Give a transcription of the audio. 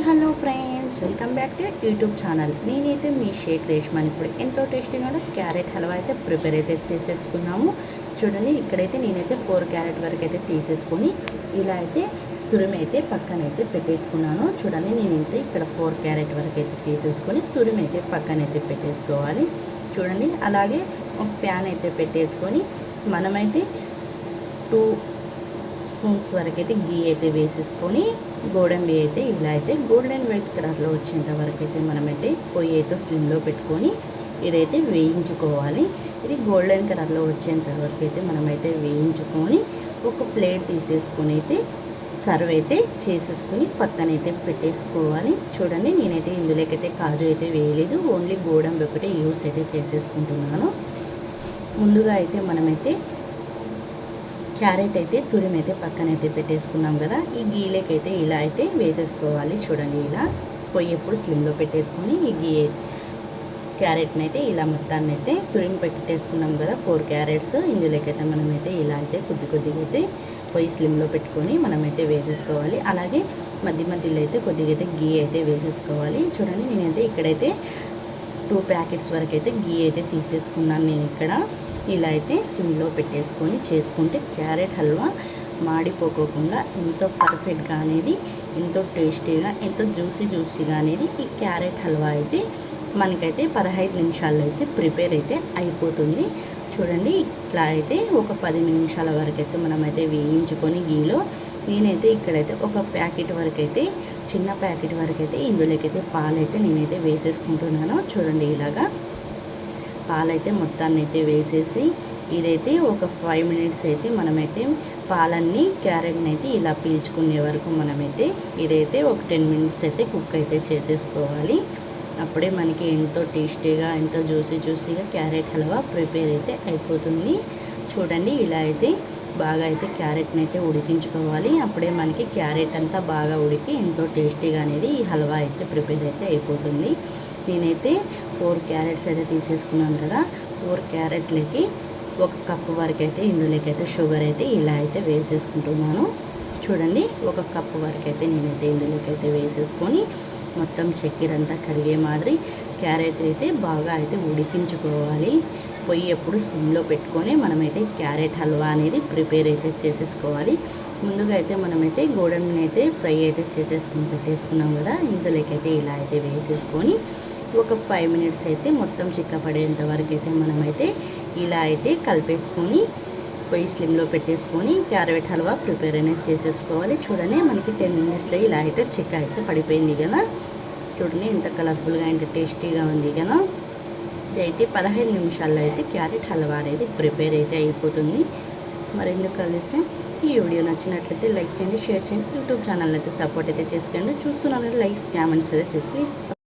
Hello friends, welcome back to YouTube channel. నేనైతే మీ షేక్ రేష్మాని. ఇప్పుడు ఎంతో టేస్టీగా క్యారెట్ హల్వా అయితే ప్రిపేర్ అయితే చేసేసుకున్నాము. చూడండి, ఇక్కడైతే నేనైతే 4 క్యారెట్ వరకు అయితే తీసేసుకొని ఇలా అయితే తురిమి అయితే పక్కన అయితే పెట్టేసుకున్నాను. చూడండి, నేనైతే ఇక్కడ 4 క్యారెట్ వరకు అయితే తీసేసుకొని తురిమి అయితే పక్కన అయితే పెట్టేసుకోవాలి. చూడండి, అలాగే ఒక ప్యాన్ అయితే పెట్టేసుకొని మనమైతే 2 స్పూన్స్ వరకు అయితే గీ అయితే వేసేసుకొని గోడంబి అయితే ఇలా అయితే గోల్డెన్ వైట్ కలర్లో వచ్చేంత వరకు అయితే మనమైతే పొయ్యి అయితే స్లిమ్లో పెట్టుకొని ఇదైతే వేయించుకోవాలి. ఇది గోల్డెన్ కలర్లో వచ్చేంత వరకు అయితే మనమైతే వేయించుకొని ఒక ప్లేట్ తీసేసుకొని అయితే సర్వ్ అయితే చేసేసుకొని పక్కనైతే పెట్టేసుకోవాలి. చూడండి, నేనైతే ఇందులోకైతే కాజు అయితే వేయలేదు, ఓన్లీ గోడంబి ఒకటే యూస్ అయితే చేసేసుకుంటున్నాను. ముందుగా అయితే మనమైతే క్యారెట్ అయితే తురిమి అయితే పక్కన అయితే పెట్టేసుకున్నాం కదా. ఈ గీలేకైతే ఇలా అయితే వేసేసుకోవాలి. చూడండి, ఇలా పొయ్యి ఎప్పుడు స్లిమ్లో పెట్టేసుకొని ఈ క్యారెట్ని అయితే ఇలా మొత్తాన్ని అయితే తురిమి పెట్టేసుకున్నాం కదా. 4 క్యారెట్స్ ఇందులోకైతే మనమైతే ఇలా అయితే కొద్దిగా అయితే పొయ్యి స్లిమ్లో పెట్టుకొని మనమైతే వేసేసుకోవాలి. అలాగే మధ్యలో అయితే కొద్దిగా అయితే గీ అయితే వేసేసుకోవాలి. చూడండి, నేనైతే ఇక్కడైతే 2 ప్యాకెట్స్ వరకు అయితే గీ అయితే తీసేసుకున్నాను. నేను ఇక్కడ ఇలా అయితే సిమ్లో పెట్టేసుకొని చేసుకుంటే క్యారెట్ హల్వా మాడిపోకోకుండా ఎంతో పర్ఫెక్ట్గా అనేది, ఎంతో టేస్టీగా, ఎంతో జ్యూసీగా అనేది ఈ క్యారెట్ హల్వా అయితే మనకైతే 15 నిమిషాల్లో అయితే ప్రిపేర్ అయితే అయిపోతుంది. చూడండి, ఇట్లా అయితే ఒక 10 నిమిషాల వరకు అయితే మనమైతే వేయించుకొని గీలో నేనైతే ఇక్కడైతే ఒక ప్యాకెట్ వరకు అయితే, చిన్న ప్యాకెట్ వరకు అయితే ఇందులోకైతే పాలైతే నేనైతే వేసేసుకుంటున్నాను. చూడండి, ఇలాగా పాలైతే మొత్తాన్ని అయితే వేసేసి ఇదైతే ఒక 5 మినిట్స్ అయితే మనమైతే పాలన్నీ క్యారెట్ని అయితే ఇలా పీల్చుకునే వరకు మనమైతే ఇదైతే ఒక 10 మినిట్స్ అయితే కుక్ అయితే చేసేసుకోవాలి. అప్పుడే మనకి ఎంతో టేస్టీగా, ఎంతో జ్యూసీగా క్యారెట్ హల్వా ప్రిపేర్ అయితే అయిపోతుంది. చూడండి, ఇలా అయితే బాగా అయితే క్యారెట్ని అయితే ఉడికించుకోవాలి. అప్పుడే మనకి క్యారెట్ అంతా బాగా ఉడికి ఎంతో టేస్టీగా అనేది ఈ హల్వా అయితే ప్రిపేర్ అయితే అయిపోతుంది. నేనైతే 4 క్యారెట్స్ అయితే తీసేసుకున్నాను కదా. 4 క్యారెట్లకి 1 కప్పు వరకు అయితే ఇందులోకైతే షుగర్ అయితే ఇలా అయితే వేసేసుకుంటున్నాను. చూడండి, 1 కప్పు వరకు అయితే నేనైతే ఇందులోకైతే వేసేసుకొని మొత్తం చక్కెర అంతా కరిగే మాదిరి క్యారెట్ అయితే బాగా అయితే ఉడికించుకోవాలి. పొయ్యి ఎప్పుడు స్లిమ్లో పెట్టుకొని మనమైతే క్యారెట్ హల్వా అనేది ప్రిపేర్ అయితే చేసేసుకోవాలి. ముందుగా అయితే మనమైతే గోడంబిని అయితే ఫ్రై అయితే పెట్టేసుకున్నాం కదా. ఇందులోకైతే ఇలా అయితే వేసేసుకొని ఒక 5 మినిట్స్ అయితే మొత్తం చిక్కపడేంత వరకు అయితే మనమైతే ఇలా అయితే కలిపేసుకొని పొయ్యి స్లిమ్లో పెట్టేసుకొని క్యారెట్ హల్వా ప్రిపేర్ అనేది చేసేసుకోవాలి. చూడండి, మనకి 10 మినిట్స్లో ఇలా అయితే చిక్క అయితే పడిపోయింది కదా. చూడండి, ఎంత కలర్ఫుల్గా, ఎంత టేస్టీగా ఉంది కదా. ఇదైతే 15 నిమిషాల్లో అయితే క్యారెట్ హల్వా అనేది ప్రిపేర్ అయితే అయిపోతుంది. మరెందుకు కలిసి ఈ వీడియో నచ్చినట్లయితే లైక్ చేయండి, షేర్ చేయండి, యూట్యూబ్ ఛానల్ అయితే సపోర్ట్ అయితే చేసుకోండి. చూస్తున్నారంటే లైక్స్, కామెంట్స్ అయితే ప్లీజ్.